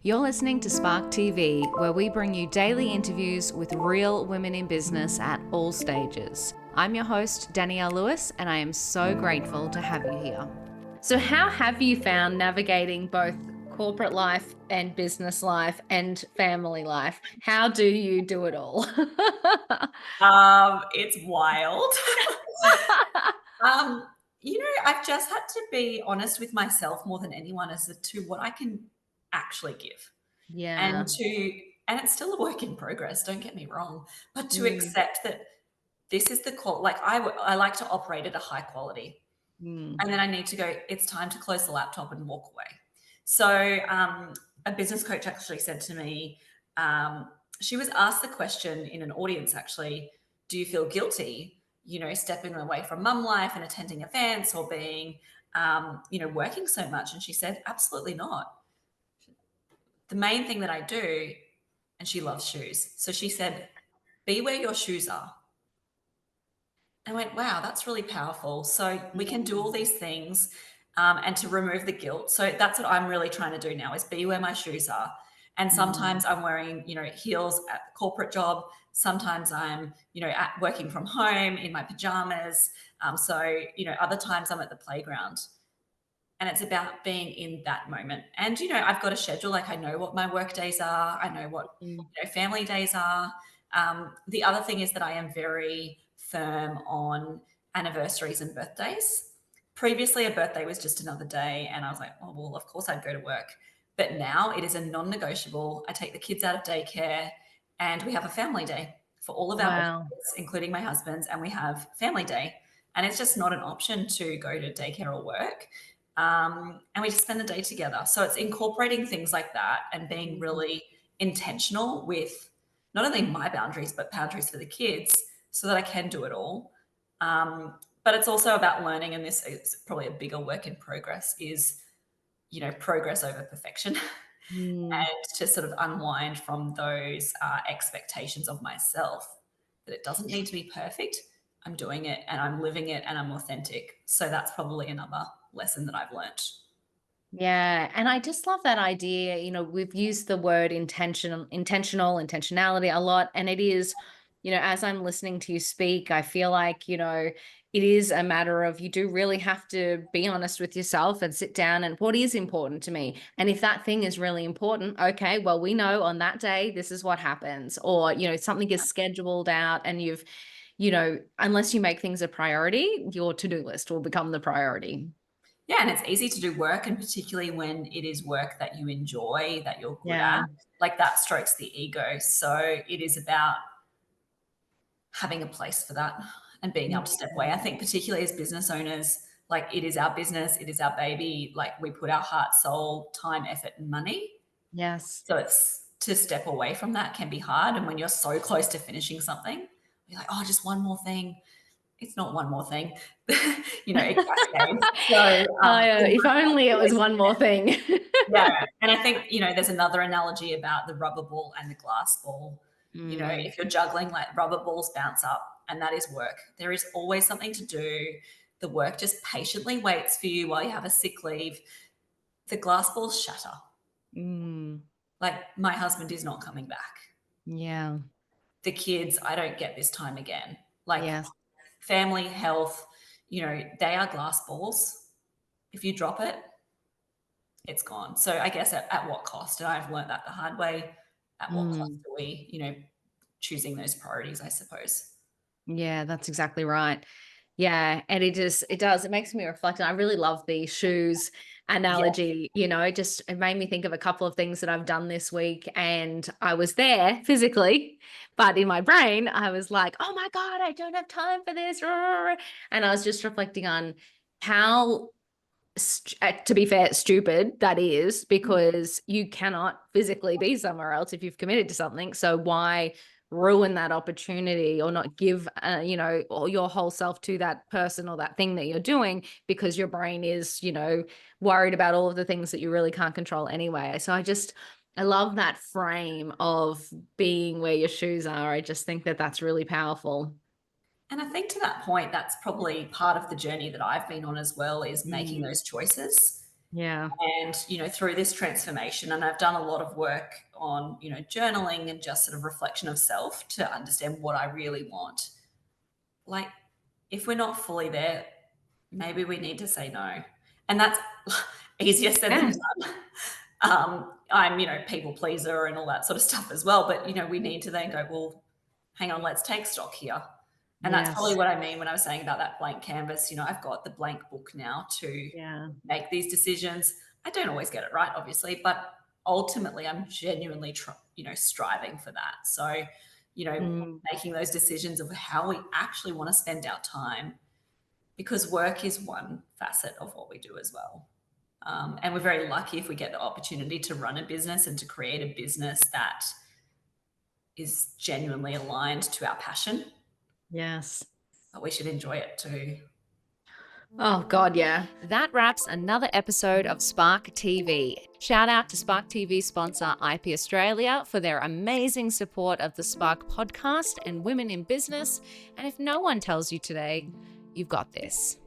You're listening to Spark TV, where we bring you daily interviews with real women in business at all stages. I'm your host, Danielle Lewis, and I am so grateful to have you here. So, how have you found navigating both corporate life and business life and family life? How do you do it all? It's wild. Um, I've just had to be honest with myself more than anyone as to what I can actually give, Yeah. and it's still a work in progress. Don't get me wrong, but to Mm, accept that this is the qual. Like I like to operate at a high quality, mm. and then I need to go. It's time to close the laptop and walk away. So, a business coach actually said to me, she was asked the question in an audience actually, do you feel guilty, stepping away from mum life and attending events or being, working so much? And she said, absolutely not. The main thing that I do, and she loves shoes. So she said, be where your shoes are. I went, wow, that's really powerful. So we can do all these things, and to remove the guilt. So that's what I'm really trying to do now is be where my shoes are. And Mm. sometimes I'm wearing, heels at the corporate job. Sometimes I'm, at working from home in my pajamas. Other times I'm at the playground. And it's about being in that moment. And, I've got a schedule. Like I know what my work days are. I know what, Mm. family days are. The other thing is that I am very firm on anniversaries and birthdays. Previously, a birthday was just another day. And I was like, oh, well, of course I'd go to work. But now it is a non negotiable. I take the kids out of daycare and we have a family day for all of our Wow. birthdays, including my husband's, and we have family day. And it's just not an option to go to daycare or work. And we just spend the day together. So it's incorporating things like that and being Mm. really intentional with not only my boundaries, but boundaries for the kids so that I can do it all. But it's also about learning, and this is probably a bigger work in progress, is, progress over perfection. Mm. And to sort of unwind from those expectations of myself that it doesn't need to be perfect. I'm doing it and I'm living it and I'm authentic. So that's probably another lesson that I've learnt. Yeah, and I just love that idea. We've used the word intentionality a lot. And it is, as I'm listening to you speak, I feel like, it is a matter of you do really have to be honest with yourself and sit down and what is important to me. And if that thing is really important, okay, well, we know on that day, this is what happens. Or, something is scheduled out and unless you make things a priority, your to-do list will become the priority. Yeah, and it's easy to do work, and particularly when it is work that you enjoy, that you're good at, Yeah. like that strokes the ego. So it is about having a place for that and being able to step away. I think particularly as business owners, like it is our business, it is our baby. Like we put our heart, soul, time, effort, and money. Yes. So it's to step away from that can be hard. And when you're so close to finishing something, you're like, oh, just one more thing. It's not one more thing. It cascades. So Oh, yeah, the if work only it was always, one more thing. yeah. And I think, there's another analogy about the rubber ball and the glass ball. Mm, If you're juggling, like rubber balls bounce up, and that is work. There is always something to do. The work just patiently waits for you while you have a sick leave. The glass balls shatter. mm, Like my husband is not coming back. yeah. The kids, I don't get this time again. Like Yes. family, health, they are glass balls. If you drop it, it's gone. So I guess at what cost? And I've learned that the hard way. At what cost Mm, are we, choosing those priorities, I suppose. yeah, that's exactly right. Yeah, and it makes me reflect. And I really love the shoes Yeah. analogy. It made me think of a couple of things that I've done this week. And I was there physically, but in my brain, I was like, oh my God, I don't have time for this. And I was just reflecting on how to be fair, stupid that is, because you cannot physically be somewhere else if you've committed to something. So why ruin that opportunity or not give, all your whole self to that person or that thing that you're doing because your brain is, worried about all of the things that you really can't control anyway. So I love that frame of being where your shoes are. I just think that that's really powerful. And I think to that point, that's probably part of the journey that I've been on as well is making Mm, those choices. Yeah. And, through this transformation, and I've done a lot of work on, journaling and just sort of reflection of self to understand what I really want. Like, if we're not fully there, maybe we need to say no. And that's easier said than Yeah. done. I'm, people pleaser and all that sort of stuff as well. But, we need to then go, well, hang on, let's take stock here. And that's probably Yes. what I mean when I was saying about that blank canvas. I've got the blank book now to Yeah. make these decisions. I don't always get it right, obviously, but ultimately I'm genuinely, striving for that. So, Mm. making those decisions of how we actually want to spend our time, because work is one facet of what we do as well. And we're very lucky if we get the opportunity to run a business and to create a business that is genuinely aligned to our passion, Yes. but we should enjoy it too. Oh, God, yeah. That wraps another episode of Spark TV. Shout out to Spark TV sponsor IP Australia for their amazing support of the Spark podcast and women in business. And if no one tells you today, you've got this.